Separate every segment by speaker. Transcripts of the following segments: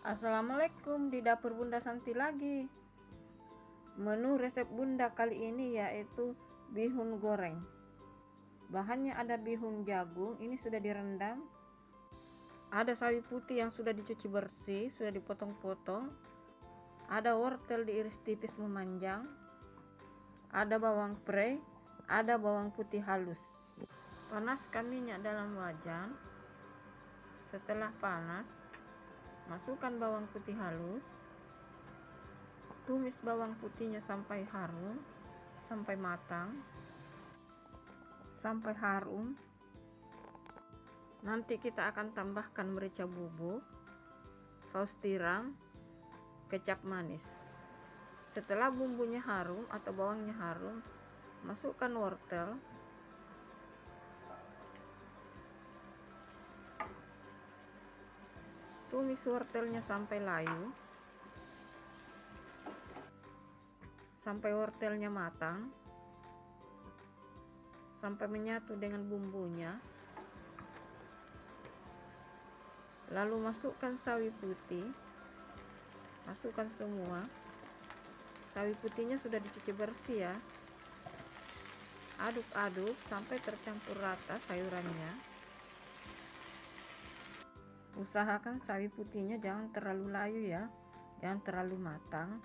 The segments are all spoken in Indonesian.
Speaker 1: Assalamualaikum, di dapur Bunda Santi lagi. Menu resep Bunda kali ini yaitu bihun goreng. Bahannya ada bihun jagung, ini sudah direndam. Ada sawi putih yang sudah dicuci bersih, sudah dipotong-potong. Ada wortel diiris tipis memanjang. Ada bawang prei, ada bawang putih halus. Panaskan minyak dalam wajan. Setelah panas, masukkan bawang putih halus. Tumis bawang putihnya sampai harum, sampai matang, sampai harum. Nanti kita akan tambahkan merica bubuk, saus tiram, kecap manis. Setelah bumbunya harum atau bawangnya harum, masukkan wortel. Tumis wortelnya sampai layu, sampai wortelnya matang, sampai menyatu dengan bumbunya. Lalu masukkan sawi putih, masukkan semua. Sawi putihnya sudah dicuci bersih ya. Aduk-aduk sampai tercampur rata sayurannya. Usahakan sawi putihnya jangan terlalu layu ya, jangan terlalu matang.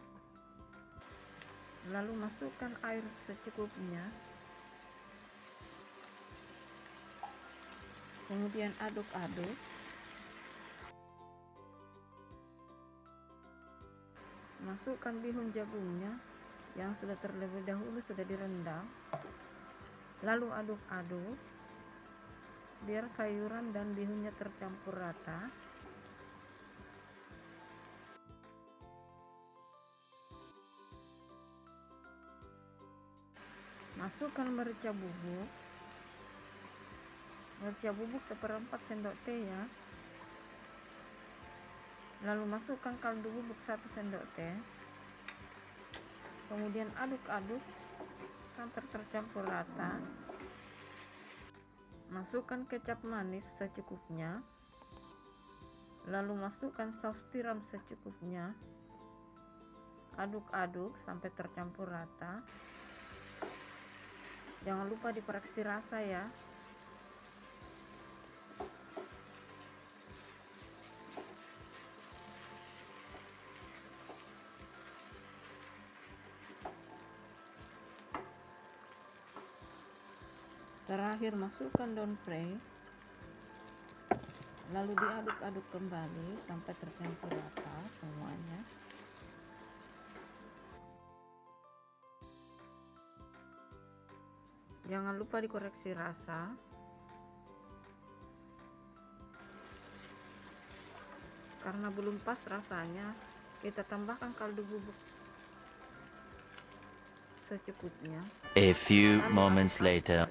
Speaker 1: Lalu masukkan air secukupnya. Kemudian aduk-aduk. Masukkan bihun jagungnya yang sudah terlebih dahulu sudah direndam. Lalu aduk-aduk biar sayuran dan bihunnya tercampur rata. Masukkan merica bubuk. Merica bubuk 1/4 sendok teh ya. Lalu masukkan kaldu bubuk 1 sendok teh. Kemudian aduk-aduk sampai tercampur rata. Masukkan kecap manis secukupnya. Lalu masukkan saus tiram secukupnya. Aduk-aduk sampai tercampur rata. Jangan lupa dikoreksi rasa ya. Terakhir masukkan daun prei, lalu diaduk-aduk kembali sampai tercampur rata semuanya. Jangan lupa dikoreksi rasa. Karena belum pas rasanya, kita tambahkan kaldu bubuk secukupnya.
Speaker 2: A few moments later.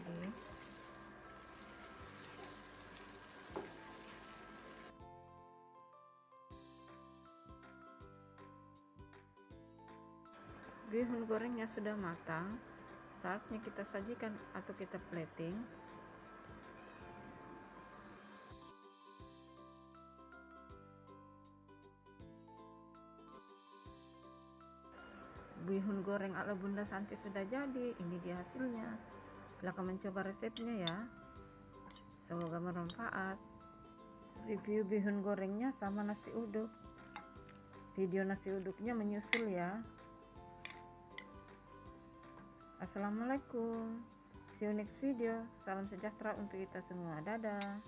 Speaker 1: Bihun gorengnya sudah matang, saatnya kita sajikan atau kita plating. Bihun goreng ala Bunda Santi sudah jadi. Ini dia hasilnya. Silahkan mencoba resepnya ya. Semoga bermanfaat. Review bihun gorengnya sama nasi uduk. Video nasi uduknya menyusul ya. Assalamualaikum. See you next video. Salam sejahtera untuk kita semua. Dadah.